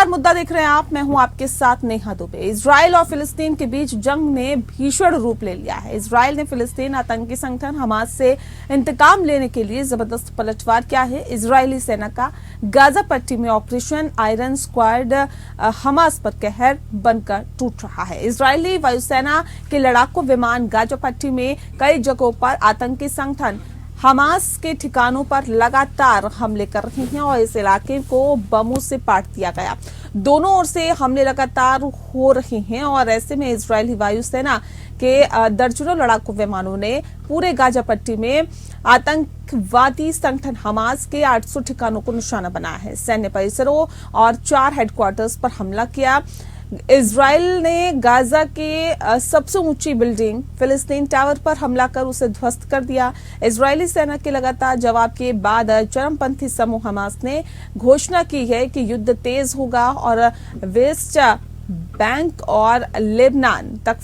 नमस्कार, मुद्दा देख रहे हैं आप। मैं हूं आपके साथ नेहा दुबे। इजराइल और फिलिस्तीन के बीच जंग ने भीषण रूप ले लिया है। इजराइल ने फिलिस्तीन आतंकी संगठन हमास से इंतकाम लेने के लिए जबरदस्त पलटवार किया है। इजरायली सेना का गाजा पट्टी में ऑपरेशन आयरन स्क्वाड हमास पर कहर बनकर टूट रहा है। इजरायली वायुसेना के लड़ाकू विमान गाजा पट्टी में कई जगहों पर आतंकी संगठन हमास के ठिकानों पर लगातार हमले कर रहे हैं और इस इलाके को बमों से पाट दिया गया। दोनों ओर से हमले लगातार हो रहे हैं और ऐसे में इजरायली वायुसेना के दर्जनों लड़ाकू विमानों ने पूरे गाजा पट्टी में आतंकवादी संगठन हमास के 800 ठिकानों को निशाना बनाया है। सैन्य परिसरों और 4 हेडक्वार्टर्स पर हमला किया। इजराइल ने गाजा के सबसे ऊंची बिल्डिंग फिलिस्तीन टावर पर हमला कर उसे ध्वस्त कर दिया। इजरायली सेना के लगातार जवाब के बाद चरमपंथी समूह हमास ने घोषणा की है कि युद्ध तेज होगा और वेस्ट बैंक और लेबनान तक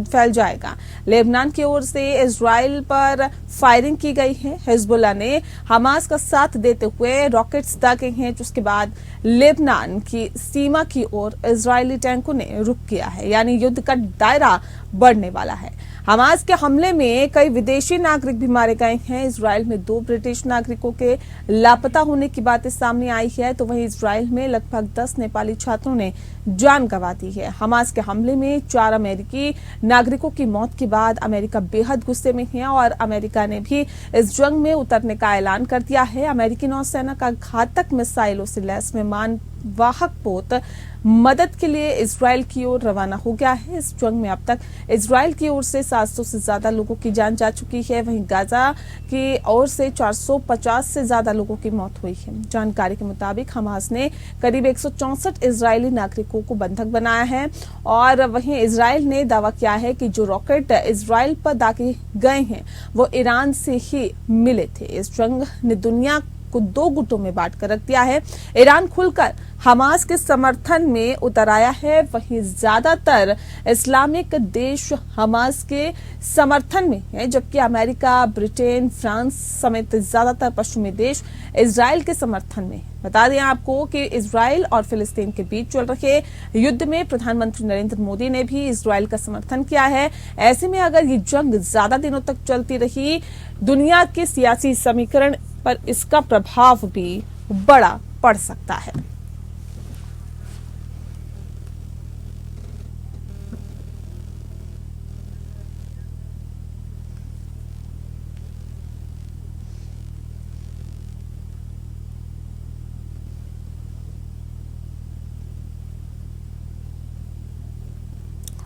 फैल जाएगा। लेबनान की ओर से इजराइल पर फायरिंग की गई है। हिजबुल्लाह ने हमास का साथ देते हुए रॉकेट्स दागे हैं, जिसके बाद लेबनान की सीमा की ओर इजरायली टैंकों ने रुख किया है, यानी युद्ध का दायरा बढ़ने वाला है। हमास के हमले में कई विदेशी नागरिक भी मारे गए हैं। इजराइल में 2 ब्रिटिश नागरिकों के लापता होने की बातें सामने आई है, तो वहीं इजराइल में लगभग 10 नेपाली छात्रों ने जान गंवा दी है। हमास के हमले में 4 अमेरिकी नागरिकों की मौत के बाद अमेरिका बेहद गुस्से में है और अमेरिका ने भी इस जंग में उतरने का ऐलान कर दिया है। अमेरिकी नौसेना का घातक मिसाइलों से लैस विमान वाहक पोत मदद के लिए इजराइल की ओर रवाना हो गया है। इस जंग में अब तक इजराइल की ओर से 700 से ज्यादा लोगों की जान जा चुकी है। वहीं गाजा की ओर से 450 से ज्यादा लोगों की मौत हुई है। जानकारी के मुताबिक हमास ने करीब 164 इजरायली नागरिकों को बंधक बनाया है और वहीं इजराइल ने दावा किया है कि जो रॉकेट इजराइल पर दागे गए हैं वो ईरान से ही मिले थे। इस जंग ने दुनिया को 2 गुटों में बांट कर रख दिया है। ईरान खुलकर हमास के समर्थन में उतर आया है, वहीं ज्यादातर इस्लामिक देश हमास के समर्थन में है, जबकि अमेरिका, ब्रिटेन, फ्रांस समेत ज्यादातर पश्चिमी देश इजराइल के समर्थन में। बता दें आपको कि इजराइल और फिलिस्तीन के बीच चल रहे युद्ध में प्रधानमंत्री नरेंद्र मोदी ने भी इजराइल का समर्थन किया है। ऐसे में अगर ये जंग ज्यादा दिनों तक चलती रही, दुनिया के सियासी समीकरण पर इसका प्रभाव भी बड़ा पड़ सकता है।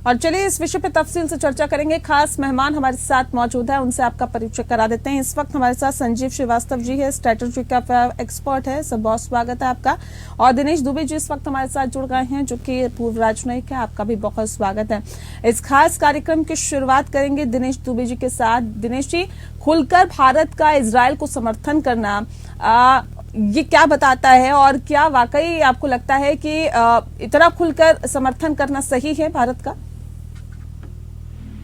और चलिए इस विषय पर तफसील से चर्चा करेंगे। खास मेहमान हमारे साथ मौजूद है, उनसे आपका परिचय करा देते हैं। इस वक्त हमारे साथ संजीव श्रीवास्तव जी है, स्ट्रेटेजी का एक्सपर्ट है, सब बहुत स्वागत है आपका। और दिनेश दुबे जी इस वक्त हमारे साथ जुड़ गए हैं, जो कि पूर्व राजनयिक है, आपका भी बहुत स्वागत है। इस खास कार्यक्रम की शुरुआत करेंगे दिनेश दुबे जी के साथ। दिनेश जी, खुलकर भारत का इजराइल को समर्थन करना ये क्या बताता है और क्या वाकई आपको लगता है कि इतना खुलकर समर्थन करना सही है भारत का?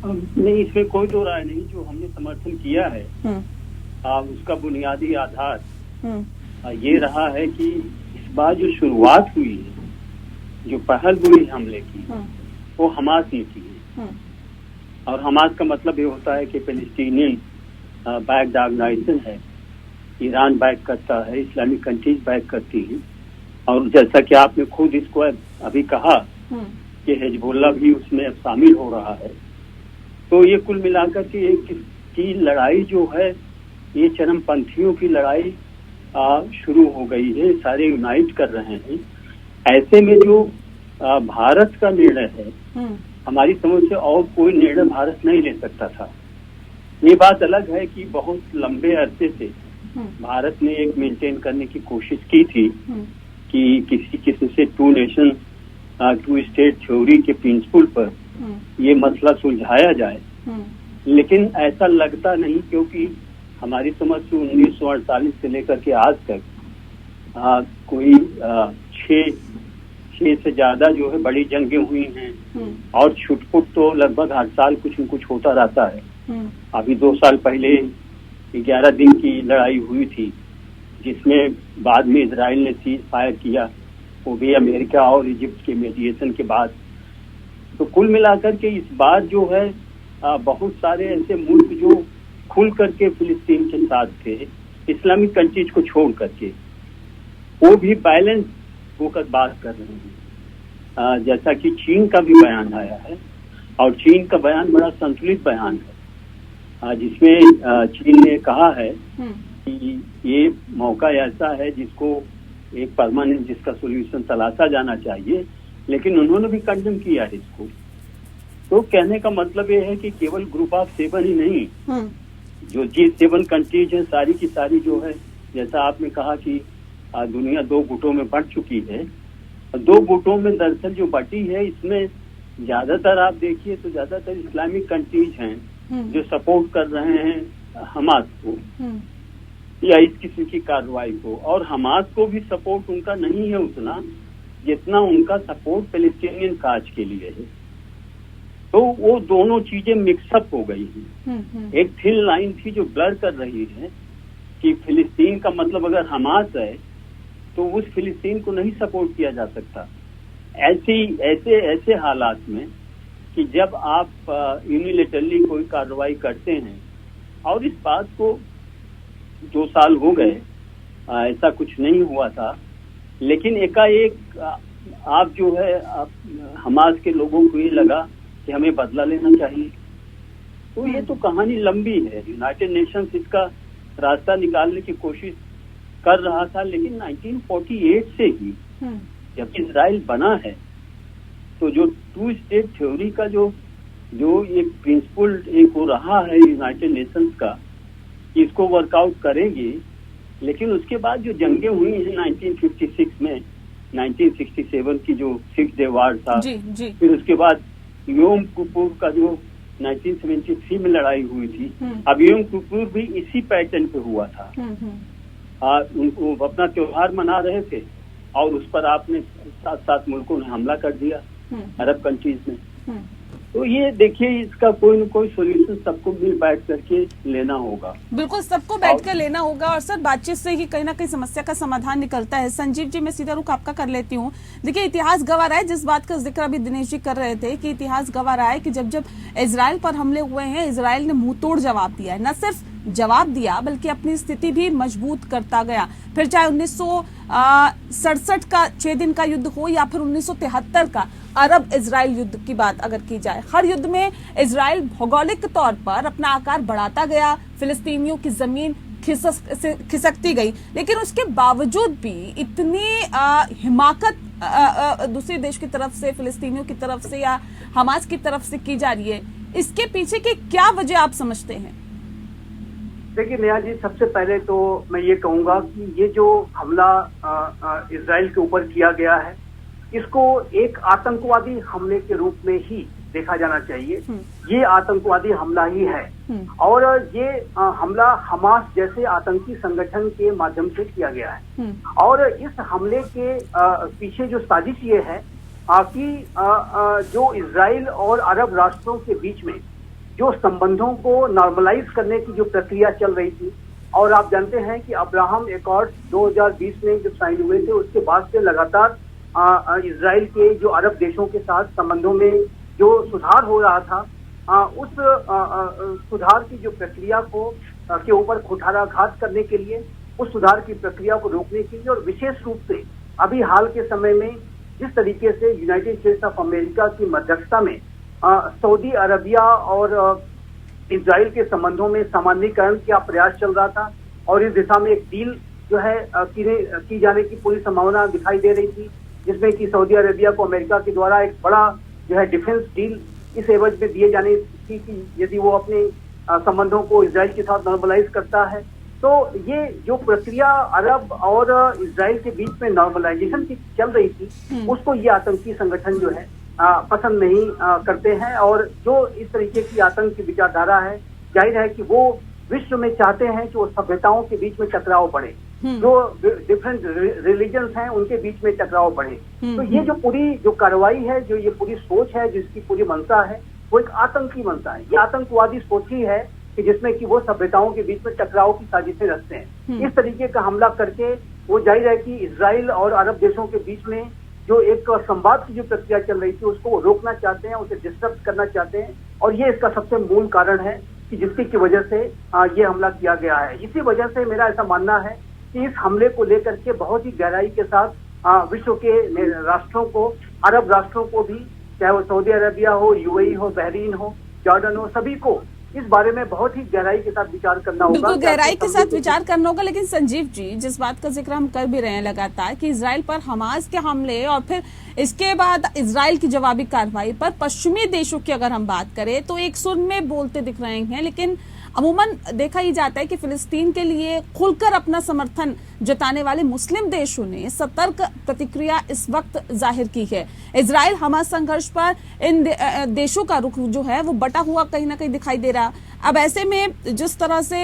नहीं, इसमें कोई दो राय नहीं। जो हमने समर्थन किया है उसका बुनियादी आधार ये रहा है कि इस बार जो शुरुआत हुई है, जो पहल हुई हमले की, वो हमास ने की है। और हमास का मतलब ये होता है कि फिलिस्तीनियन बैक्ड ऑर्गेनाइजेशन है, ईरान बैक करता है, इस्लामिक कंट्रीज बैक करती है। और जैसा कि आपने खुद इसको अभी कहा कि हिजबुल्लाह भी उसमें अब शामिल हो रहा है, तो ये कुल मिलाकर के एक की लड़ाई जो है, ये चरमपंथियों की लड़ाई शुरू हो गई है। सारे यूनाइट कर रहे हैं। ऐसे में जो भारत का निर्णय है, हमारी समझ से और कोई निर्णय भारत नहीं ले सकता था। ये बात अलग है कि बहुत लंबे अरसे से भारत ने एक मेंटेन करने की कोशिश की थी कि किसी से 2 नेशन 2 स्टेट थ्योरी के प्रिंसिपल पर ये मसला सुलझाया जाए, लेकिन ऐसा लगता नहीं, क्योंकि हमारी समझ से 1948 से लेकर के आज तक कोई 6 से ज्यादा जो है बड़ी जंगें हुई हैं और छुटपुट तो लगभग हर साल कुछ न कुछ होता रहता है। अभी 2 साल पहले 11 दिन की लड़ाई हुई थी, जिसमें बाद में इजराइल ने सीज फायर किया वो भी अमेरिका और इजिप्ट के मेडिएशन के बाद। तो कुल मिलाकर के इस बार जो है बहुत सारे ऐसे मुल्क जो खुल करके फिलिस्तीन के साथ थे, इस्लामिक कंट्रीज को छोड़ करके, वो भी बैलेंस होकर बात कर रहे हैं। जैसा कि चीन का भी बयान आया है, और चीन का बयान बड़ा संतुलित बयान है, जिसमें चीन ने कहा है कि ये मौका ऐसा है जिसको एक परमानेंट जिसका सोल्यूशन तलाशा जाना चाहिए, लेकिन उन्होंने भी कंडेम किया है इसको। तो कहने का मतलब ये है कि केवल ग्रुप ऑफ 7 ही नहीं, जो G7 कंट्रीज है सारी की सारी जो है, जैसा आपने कहा कि दुनिया 2 गुटों में बढ़ चुकी है। 2 गुटों में दरअसल जो बटी है, इसमें ज्यादातर आप देखिए तो ज्यादातर इस्लामिक कंट्रीज हैं जो सपोर्ट कर रहे हैं हमास को या इस किस्म की कार्रवाई को, और हमास को भी सपोर्ट उनका नहीं है उतना जितना उनका सपोर्ट पैलेस्टीनियन काज के लिए है। तो वो दोनों चीजें मिक्सअप हो गई हैं। एक थिन लाइन थी जो ब्लर कर रही है कि फिलिस्तीन का मतलब अगर हमास है तो उस फिलिस्तीन को नहीं सपोर्ट किया जा सकता। ऐसे हालात में कि जब आप यूनिलेटरली कोई कार्रवाई करते हैं, और इस बात को 2 साल हो गए, ऐसा कुछ नहीं हुआ था, लेकिन एकाएक आप जो है हमास के लोगों को ये लगा कि हमें बदला लेना चाहिए। तो ये तो कहानी लंबी है। यूनाइटेड नेशंस इसका रास्ता निकालने की कोशिश कर रहा था, लेकिन 1948 से ही जब इजराइल बना है, तो जो 2 स्टेट थ्योरी का जो एक प्रिंसिपल एक हो रहा है यूनाइटेड नेशंस का, इसको वर्कआउट करेंगे। लेकिन उसके बाद जो जंगें हुई हैं 1956 में, 1967 की जो 6 डे वार था, फिर उसके बाद योम किपुर का जो 1973 में लड़ाई हुई थी, अब योम किपुर भी इसी पैटर्न पे हुआ था। उनको अपना त्योहार मना रहे थे और उस पर आपने 7 मुल्कों ने हमला कर दिया, अरब कंट्रीज में। तो ये देखिए, इसका कोई न कोई सोल्यूशन सबको मिल बैठ करके लेना होगा। बिल्कुल, सबको बैठ कर लेना होगा, और सर बातचीत से ही कहीं ना कहीं समस्या का समाधान निकलता है। संजीव जी, मैं सीधा रुख आपका कर लेती हूँ। देखिए, इतिहास गवाह रहा है, जिस बात का जिक्र अभी दिनेश जी कर रहे थे कि इतिहास गवाह रहा है कि जब जब इजराइल पर हमले हुए हैं, इजराइल ने मुंह तोड़ जवाब दिया है। न सिर्फ जवाब दिया बल्कि अपनी स्थिति भी मजबूत करता गया। फिर चाहे 1967 का 6 दिन का युद्ध हो या फिर 1973 का अरब इजराइल युद्ध की बात अगर की जाए, हर युद्ध में इजराइल भौगोलिक तौर पर अपना आकार बढ़ाता गया, फिलिस्तीनियों की जमीन खिसकती गई, लेकिन उसके बावजूद भी इतनी हिमाकत दूसरे देश की तरफ से, फिलिस्तीनियों की तरफ से या हमास की तरफ से की जा रही है। इसके पीछे की क्या वजह आप समझते हैं? देखिए नेहा जी, सबसे पहले तो मैं ये कहूंगा कि ये जो हमला इजराइल के ऊपर किया गया है, इसको एक आतंकवादी हमले के रूप में ही देखा जाना चाहिए। ये आतंकवादी हमला ही है, और ये हमला हमास जैसे आतंकी संगठन के माध्यम से किया गया है। और इस हमले के पीछे जो साजिश ये है कि जो इजराइल और अरब राष्ट्रों के बीच में जो संबंधों को नॉर्मलाइज करने की जो प्रक्रिया चल रही थी, और आप जानते हैं कि अब्राहम अकॉर्ड 2020 में जब साइन हुए थे, उसके बाद से लगातार इजराइल के जो अरब देशों के साथ संबंधों में जो सुधार हो रहा था, उस सुधार की जो प्रक्रिया को के ऊपर कुठाराघात करने के लिए, उस सुधार की प्रक्रिया को रोकने के लिए, और विशेष रूप से अभी हाल के समय में जिस तरीके से यूनाइटेड स्टेट्स ऑफ अमेरिका की मध्यस्थता में सऊदी अरबिया और इजराइल के संबंधों में सामान्यीकरण का प्रयास चल रहा था, और इस दिशा में एक डील जो है की जाने की पूरी संभावना दिखाई दे रही थी, जिसमें कि सऊदी अरबिया को अमेरिका के द्वारा एक बड़ा जो है डिफेंस डील इस एवज में दिए जाने की कि यदि वो अपने संबंधों को इजराइल के साथ नॉर्मलाइज करता है। तो ये जो प्रक्रिया अरब और इजराइल के बीच में नॉर्मलाइजेशन की चल रही थी, उसको ये आतंकी संगठन जो है पसंद नहीं करते हैं, और जो इस तरीके की आतंक की विचारधारा है, जाहिर है कि वो विश्व में चाहते हैं कि वो सभ्यताओं के बीच में टकराव बढ़े, जो डिफरेंट रिलीजन्स हैं उनके बीच में टकराव बढ़े। तो ये जो पूरी जो कार्रवाई है, जो ये पूरी सोच है, जिसकी पूरी मंशा है, वो एक आतंकी मंशा है। ये आतंकवादी सोच ही है कि जिसमें कि वो सभ्यताओं के बीच में टकराव की साजिशें रचते हैं। इस तरीके का हमला करके वो जाहिर है कि इजराइल और अरब देशों के बीच में जो एक संवाद की जो प्रक्रिया चल रही थी उसको वो रोकना चाहते हैं, उसे डिस्टर्ब करना चाहते हैं, और ये इसका सबसे मूल कारण है कि जिसकी वजह से ये हमला किया गया है। इसी वजह से मेरा ऐसा मानना है कि इस हमले को लेकर के बहुत ही गहराई के साथ विश्व के राष्ट्रों को, अरब राष्ट्रों को भी, चाहे वो सऊदी अरबिया हो, यूएई हो, बहरीन हो, जॉर्डन हो, सभी को इस बारे में बहुत ही गहराई के साथ विचार करना होगा। बिल्कुल गहराई के साथ विचार करना होगा। लेकिन संजीव जी, जिस बात का जिक्र हम कर भी रहे हैं लगातार कि इजराइल पर हमास के हमले और फिर इसके बाद इजराइल की जवाबी कार्रवाई पर पश्चिमी देशों की अगर हम बात करें तो एक सुर में बोलते दिख रहे हैं, लेकिन अमूमन देखा ही जाता है कि फिलिस्तीन के लिए खुलकर अपना समर्थन जताने वाले मुस्लिम देशों ने सतर्क प्रतिक्रिया इस वक्त जाहिर की है। इजराइल हमास संघर्ष पर इन देशों का रुख जो है वो बटा हुआ कहीं ना कहीं दिखाई दे रहा। अब ऐसे में जिस तरह से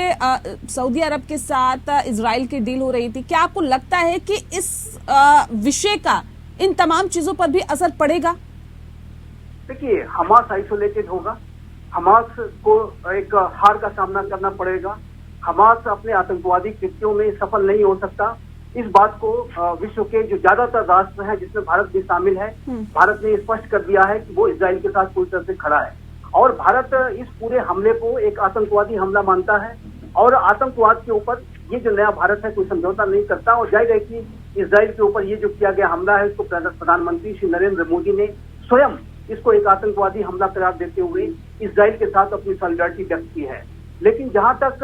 सऊदी अरब के साथ इजराइल की डील हो रही थी, क्या आपको लगता है कि इस विषय का इन तमाम चीजों पर भी असर पड़ेगा? देखिए, हमास आइसोलेटेड होगा, हमास को एक हार का सामना करना पड़ेगा, हमास अपने आतंकवादी कृत्यों में सफल नहीं हो सकता। इस बात को विश्व के जो ज्यादातर राष्ट्र हैं, जिसमें भारत भी शामिल है, भारत ने स्पष्ट कर दिया है कि वो इजराइल के साथ पूरी तरह से खड़ा है, और भारत इस पूरे हमले को एक आतंकवादी हमला मानता है, और आतंकवाद के ऊपर ये जो नया भारत है कोई समझौता नहीं करता। और जाहिर है कि इजराइल के ऊपर ये जो किया गया हमला है, इसको प्रधानमंत्री श्री नरेंद्र मोदी ने स्वयं इसको एक आतंकवादी हमला करार देते हुए इजराइल के साथ अपनी सॉलिडारिटी व्यक्त की है। लेकिन जहां तक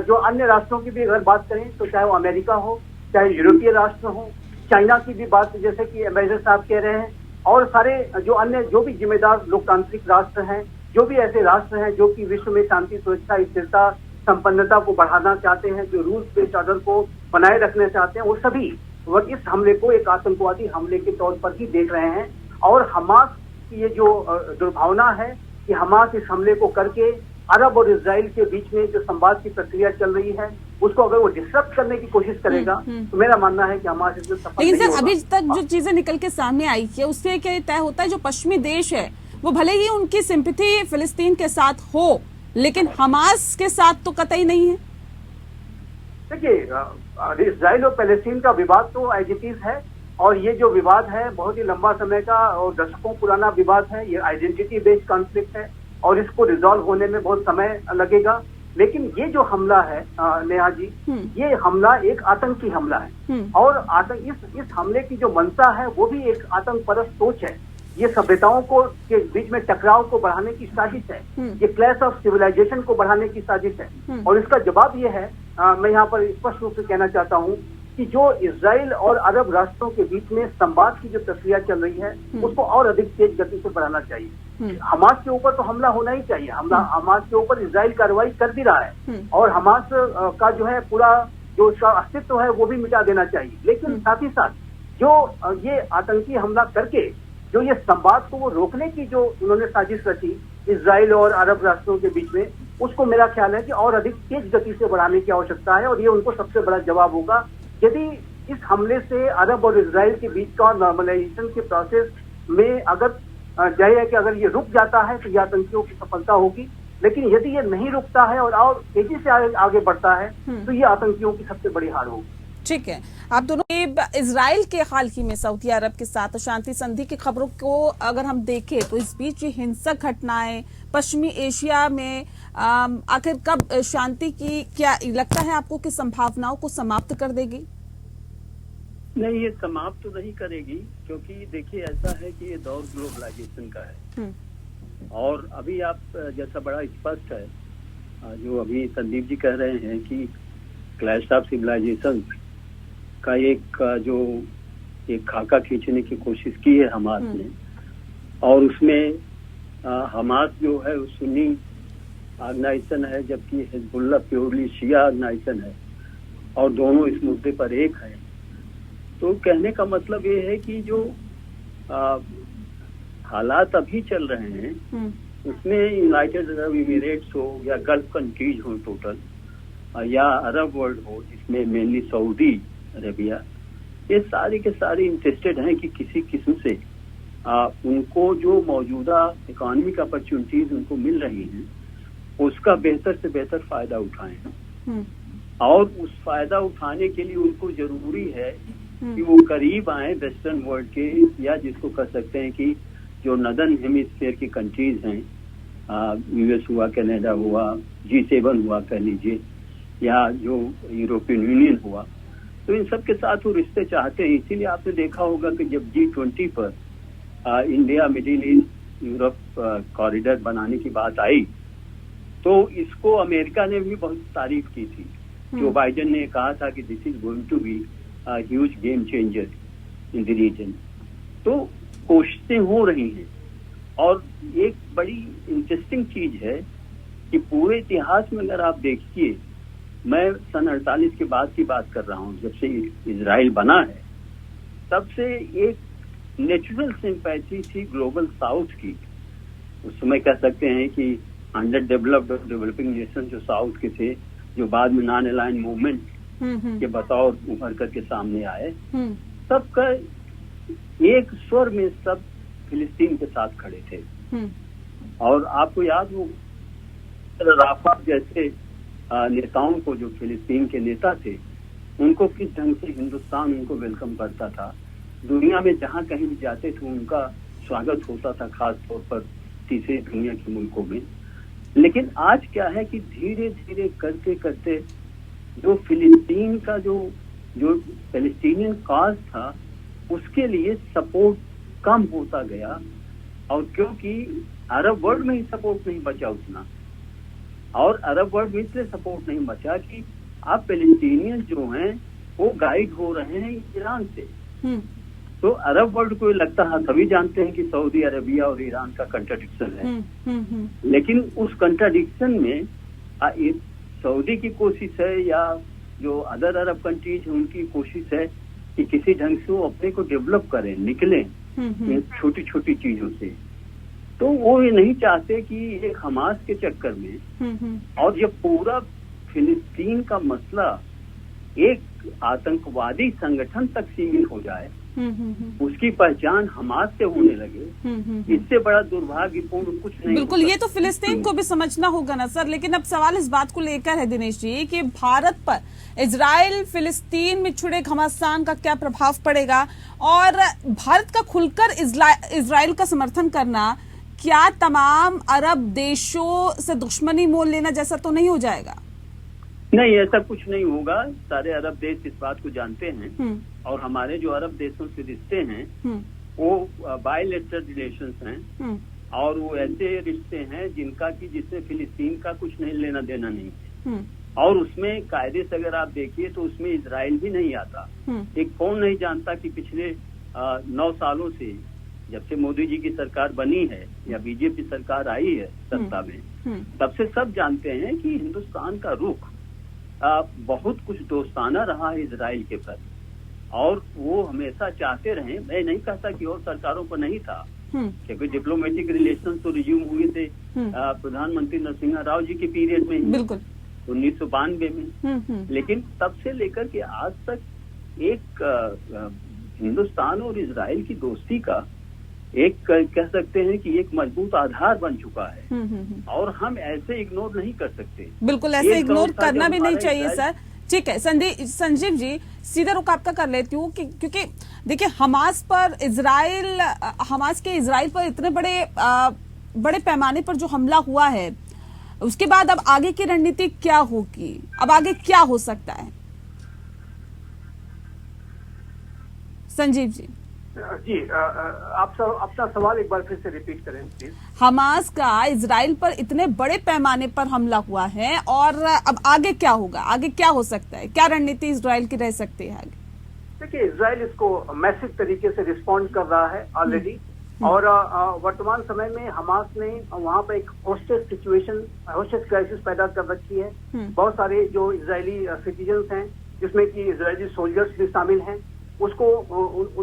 जो अन्य राष्ट्रों की भी अगर बात करें तो चाहे वो अमेरिका हो, चाहे यूरोपीय राष्ट्र हो, चाइना की भी बात जैसे कि एम्बेसडर साहब कह रहे हैं, और सारे जो अन्य जो भी जिम्मेदार लोकतांत्रिक राष्ट्र हैं, जो भी ऐसे राष्ट्र हैं जो कि विश्व में शांति, सुरक्षा, स्थिरता, संपन्नता को बढ़ाना चाहते हैं, जो रूल्स बेस्ड ऑर्डर को बनाए रखना चाहते हैं, वो सभी इस हमले को एक आतंकवादी हमले के तौर पर ही देख रहे हैं। और हमास की ये जो दुर्भावना है कि हमास इस हमले को करके अरब और इजराइल के बीच में जो संवाद की प्रक्रिया चल रही है उसको अगर वो डिस्टर्ब करने की कोशिश करेगा तो मेरा मानना है कि हमास इसमें सफल नहीं होगा। लेकिन सर, अभी तक जो चीजें निकल के सामने आई है उससे क्या तय होता है, जो पश्चिमी देश है वो भले ही उनकी सिंपैथी फिलिस्तीन के साथ हो, लेकिन हमास के साथ तो कतई नहीं है। देखिए, इजराइल और पैलेस्टीन का विवाद तो एज इट इज है, और ये जो विवाद है बहुत ही लंबा समय का और दशकों पुराना विवाद है। ये आइडेंटिटी बेस्ड कॉन्फ्लिक्ट है और इसको रिजॉल्व होने में बहुत समय लगेगा। लेकिन ये जो हमला है नेहा जी, ये हमला एक आतंकी हमला है, और इस हमले की जो मंशा है वो भी एक आतंक परस्त सोच है। ये सभ्यताओं को के बीच में टकराव को बढ़ाने की साजिश है, ये क्लैश ऑफ सिविलाइजेशन को बढ़ाने की साजिश है। और इसका जवाब ये है, मैं यहाँ पर स्पष्ट रूप से कहना चाहता हूँ कि जो इजराइल और अरब राष्ट्रों के बीच में संवाद की जो प्रक्रिया चल रही है उसको और अधिक तेज गति से बढ़ाना चाहिए। हमास के ऊपर तो हमला होना ही चाहिए, हमास के ऊपर इजराइल कार्रवाई कर भी रहा है, और हमास का जो है पूरा जो उसका अस्तित्व है वो भी मिटा देना चाहिए। लेकिन साथ ही साथ जो ये आतंकी हमला करके जो ये संवाद को वो रोकने की जो उन्होंने साजिश रची इजराइल और अरब राष्ट्रों के बीच में, उसको मेरा ख्याल है कि और अधिक तेज गति से बढ़ाने की आवश्यकता है, और ये उनको सबसे बड़ा जवाब होगा। यदि इस हमले से अरब और इजराइल के बीच का नॉर्मलाइजेशन के प्रोसेस में अगर जाहिर है कि अगर ये रुक जाता है तो ये आतंकियों की सफलता होगी, लेकिन यदि ये नहीं रुकता है और तेजी से आगे बढ़ता है तो ये आतंकियों की सबसे बड़ी हार होगी। ठीक है, आप दोनों इजराइल के हाल ही में सऊदी अरब के साथ शांति संधि की खबरों को अगर हम देखें तो इस बीच हिंसक घटनाएं पश्चिमी एशिया में आखिर कब शांति की क्या लगता है आपको कि संभावनाओं को समाप्त कर देगी? नहीं, ये समाप्त तो नहीं करेगी, क्योंकि देखिए ऐसा है कि ये दौर ग्लोबलाइजेशन का है, और अभी आप जैसा बड़ा स्पष्ट है जो अभी संदीप जी कह रहे हैं कि क्लैश ऑफ सिविलाइजेशन का एक खाका खींचने की कोशिश की है हमास ने, और उसमें हमास जो है सुन्नी ऑर्गेनाइजेशन है, जबकि हिजबुल्लाह प्योरली शिया ऑर्गेनाइजेशन है, और दोनों इस मुद्दे पर एक है। तो कहने का मतलब ये है कि जो हालात अभी चल रहे हैं उसमें यूनाइटेड अरब इमिरेट्स हो या गल्फ कंट्रीज हो टोटल, या अरब वर्ल्ड हो जिसमें मेनली सऊदी अरेबिया, ये सारे के सारे इंटरेस्टेड हैं कि किसी किस्म से उनको जो मौजूदा इकोनॉमिक अपॉर्चुनिटीज उनको मिल रही हैं उसका बेहतर से बेहतर फायदा उठाएं, और उस फायदा उठाने के लिए उनको जरूरी है कि वो करीब आए वेस्टर्न वर्ल्ड के, या जिसको कह सकते हैं कि जो नदर्न हेमिस्फीयर की कंट्रीज हैं, यूएस हुआ, कनाडा हुआ, G7 हुआ कह लीजिए, या जो यूरोपियन यूनियन हुआ, तो इन सब के साथ वो रिश्ते चाहते हैं। इसीलिए आपने देखा होगा कि जब G20 पर India middle east Europe corridor बनाने की बात आई, तो इसको अमेरिका ने भी बहुत तारीफ की थी। जो बाइडेन ने कहा था कि this is going to be huge game changer in the region. तो कोशिशें हो रही हैं, और एक बड़ी इंटरेस्टिंग चीज है कि पूरे इतिहास में अगर आप देखिए, मैं सन 48 के बाद की बात कर रहा हूँ, जब से इजराइल बना है, तब से एक नेचुरल सिंपैथी थी ग्लोबल साउथ की। उस समय कह सकते हैं कि अंडर डेवलप्ड और डेवलपिंग नेशन जो साउथ के थे, जो बाद में नॉन अलाइन मूवमेंट के बतौर उभर करके सामने आए, सबका एक स्वर में सब फिलिस्तीन के साथ खड़े थे। और आपको याद हो, राफत जैसे नेताओं को, जो फिलिस्तीन के नेता थे, उनको किस ढंग से हिंदुस्तान उनको वेलकम करता था। दुनिया में जहां कहीं भी जाते थे उनका स्वागत होता था, खास तौर पर तीसरी दुनिया के मुल्कों में। लेकिन आज क्या है कि धीरे धीरे करते करते जो फिलिस्तीन का जो पैलेस्टीनियन कॉज था, उसके लिए सपोर्ट कम होता गया। और क्योंकि अरब वर्ल्ड में ही सपोर्ट नहीं बचा उतना, और अरब वर्ल्ड में इसलिए सपोर्ट नहीं बचा कि अब पैलेस्टीनियन जो हैं वो गाइड हो रहे हैं ईरान से। तो अरब वर्ल्ड को लगता है, सभी जानते हैं कि सऊदी अरबिया और ईरान का कंट्राडिक्शन है। लेकिन उस कंट्राडिक्शन में सऊदी की कोशिश है, या जो अदर अरब कंट्रीज हैं उनकी कोशिश है कि किसी ढंग से वो अपने को डेवलप करें, निकलें छोटी छोटी चीजों से। तो वो ये नहीं चाहते कि एक हमास के चक्कर में, और ये पूरा फिलिस्तीन का मसला एक आतंकवादी संगठन तक सीमित हो जाए, उसकी पहचान हमास से होने लगे, इससे बड़ा दुर्भाग्यपूर्ण कुछ नहीं। बिल्कुल, ये तो फिलिस्तीन को भी समझना होगा ना सर। लेकिन अब सवाल इस बात को लेकर है दिनेश जी कि भारत पर इजराइल फिलिस्तीन में छुड़े घमासान का क्या प्रभाव पड़ेगा, और भारत का खुलकर इजराइल का समर्थन करना क्या तमाम अरब देशों से दुश्मनी मोल लेना जैसा तो नहीं हो जाएगा? नहीं, ऐसा कुछ नहीं होगा। सारे अरब देश इस बात को जानते हैं, और हमारे जो अरब देशों से रिश्ते हैं वो बायलैटरल रिलेशंस हैं, और वो ऐसे रिश्ते हैं जिससे फिलिस्तीन का कुछ नहीं लेना देना नहीं है। और उसमें कायदे से अगर आप देखिए तो उसमें इजराइल भी नहीं आता। एक कौन नहीं जानता कि पिछले 9 सालों से, जब से मोदी जी की सरकार बनी है या बीजेपी सरकार आई है सत्ता में, तब से सब जानते हैं कि हिंदुस्तान का रुख बहुत कुछ दोस्ताना रहा है इजराइल के प्रति, और वो हमेशा चाहते रहे। मैं नहीं कहता कि और सरकारों पर नहीं था, क्योंकि डिप्लोमेटिक रिलेशन तो रिज्यूम हुए थे प्रधानमंत्री नरसिम्हा राव जी के पीरियड में, 1992 में। लेकिन तब से लेकर के आज तक एक हिंदुस्तान और इजराइल की दोस्ती का एक कह सकते हैं कि एक मजबूत आधार बन चुका है, और हम ऐसे इग्नोर नहीं कर सकते। बिल्कुल, ऐसे इग्नोर करना भी नहीं चाहिए सर। ठीक है संजीव जी, सीधा रुख आपका कर लेती हूँ क्योंकि देखिए हमास के इजराइल पर इतने बड़े पैमाने पर जो हमला हुआ है, उसके बाद अब आगे की रणनीति क्या होगी, अब आगे क्या हो सकता है? संजीव जी आप अपना सवाल एक बार फिर से रिपीट करें प्लीज। हमास का इजराइल पर इतने बड़े पैमाने पर हमला हुआ है, और अब आगे क्या होगा, आगे क्या हो सकता है, क्या रणनीति इजराइल की रह सकती है आगे? देखिए, इजराइल इसको मैसिव तरीके से रिस्पॉन्ड कर रहा है ऑलरेडी, और वर्तमान समय में हमास ने वहां पर एक होस्टेज क्राइसिस पैदा कर रखी है। बहुत सारे जो इजरायली सिटीजन्स हैं, जिसमें कि इजरायली सोल्जर्स भी शामिल हैं, उसको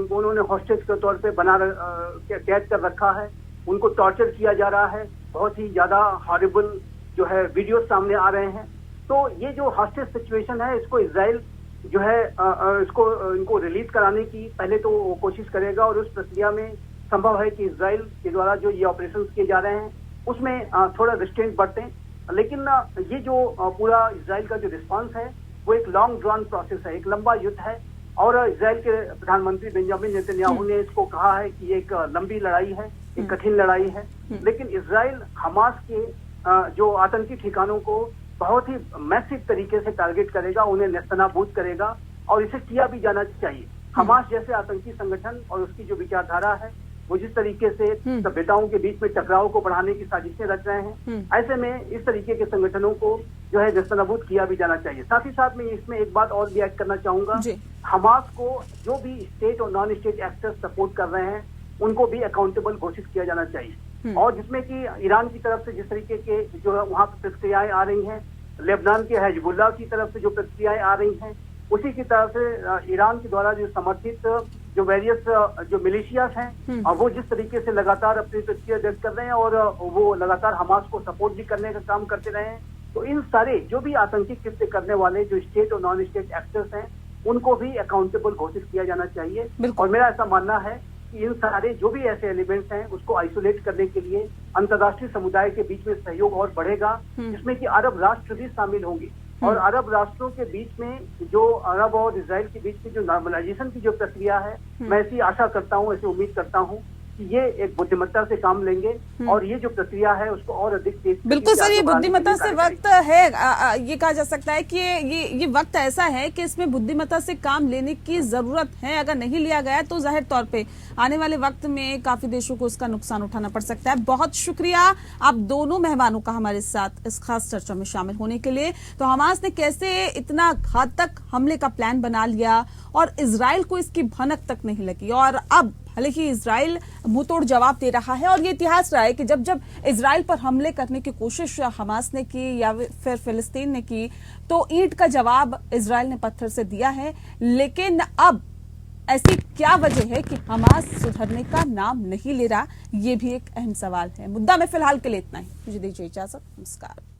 उन्होंने हॉस्टेज के तौर पे कैद कर रखा है। उनको टॉर्चर किया जा रहा है, बहुत ही ज्यादा हॉरिबल जो है वीडियो सामने आ रहे हैं। तो ये जो हॉस्टेज सिचुएशन है, इसको इजराइल जो है इनको रिलीज कराने की पहले तो वो कोशिश करेगा, और उस प्रक्रिया में संभव है कि इजराइल के द्वारा जो ये ऑपरेशन किए जा रहे हैं उसमें थोड़ा रिस्ट्रेंट बरतें। लेकिन ये जो पूरा इजराइल का जो रिस्पॉन्स है वो एक लॉन्ग ड्रॉन प्रोसेस है, एक लंबा युद्ध है, और इजराइल के प्रधानमंत्री बेंजामिन नेतन्याहू ने इसको कहा है कि एक लंबी लड़ाई है, एक कठिन लड़ाई है, लेकिन इजराइल हमास के जो आतंकी ठिकानों को बहुत ही मैसिव तरीके से टारगेट करेगा, उन्हें नेस्तनाबूद करेगा और इसे किया भी जाना चाहिए। हमास जैसे आतंकी संगठन और उसकी जो विचारधारा है वो जिस तरीके से सभ्यताओं के बीच में टकराव को बढ़ाने की साजिशें रच रहे हैं, ऐसे में इस तरीके के संगठनों को जो है नेस्तनाबूद किया भी जाना चाहिए। साथ ही साथ मैं इसमें एक बात और भी ऐड करना चाहूंगा, हमास को जो भी स्टेट और नॉन स्टेट एक्टर्स सपोर्ट कर रहे हैं उनको भी अकाउंटेबल घोषित किया जाना चाहिए। और जिसमें कि ईरान की तरफ से जिस तरीके के जो है वहां पर प्रतिक्रियाएं आ रही हैं, लेबनान के हिजबुल्लाह की तरफ से जो प्रतिक्रियाएं आ रही हैं, उसी की तरफ से ईरान के द्वारा जो समर्थित जो वेरियस जो मिलिशियास हैं और वो जिस तरीके से लगातार अपनी प्रतिक्रिया व्यक्त कर रहे हैं और वो लगातार हमास को सपोर्ट भी करने का काम करते रहे हैं, तो इन सारे जो भी आतंकी कृत्य करने वाले जो स्टेट और नॉन स्टेट एक्टर्स हैं उनको भी अकाउंटेबल घोषित किया जाना चाहिए। और मेरा ऐसा मानना है कि इन सारे जो भी ऐसे एलिमेंट्स हैं उसको आइसोलेट करने के लिए अंतर्राष्ट्रीय समुदाय के बीच में सहयोग और बढ़ेगा, जिसमें कि अरब राष्ट्र भी शामिल होंगे। और अरब राष्ट्रों के बीच में जो अरब और इजराइल के बीच की जो नॉर्मलाइजेशन की जो प्रक्रिया है, मैं ऐसी आशा करता हूँ, ऐसी उम्मीद करता हूँ कि ये एक बुद्धिमत्ता से काम लेंगे और ये जो प्रक्रिया है उसको और अधिक तेज। बिल्कुल सर, ये बुद्धिमत्ता से वक्त है, ये कहा जा सकता है कि ये वक्त ऐसा है कि इसमें बुद्धिमत्ता से काम लेने की जरूरत है। अगर नहीं लिया गया तो जाहिर तौर पे आने वाले वक्त में काफी देशों को उसका नुकसान उठाना पड़ सकता है। बहुत शुक्रिया आप दोनों मेहमानों का हमारे साथ इस खास चर्चा में शामिल होने के लिए। तो हमास ने कैसे इतना घातक हमले का प्लान बना लिया और इजराइल को इसकी भनक तक नहीं लगी, और अब हालांकि इजराइल मुंहतोड़ जवाब दे रहा है। और ये इतिहास रहा है कि जब जब इजराइल पर हमले करने की कोशिश हमास ने की या फिर फिलिस्तीन ने की तो ईंट का जवाब इजराइल ने पत्थर से दिया है। लेकिन अब ऐसी क्या वजह है कि हमास सुधरने का नाम नहीं ले रहा, ये भी एक अहम सवाल है। मुद्दा में फिलहाल के लिए इतना ही, मुझे दीजिए इजाजत, नमस्कार।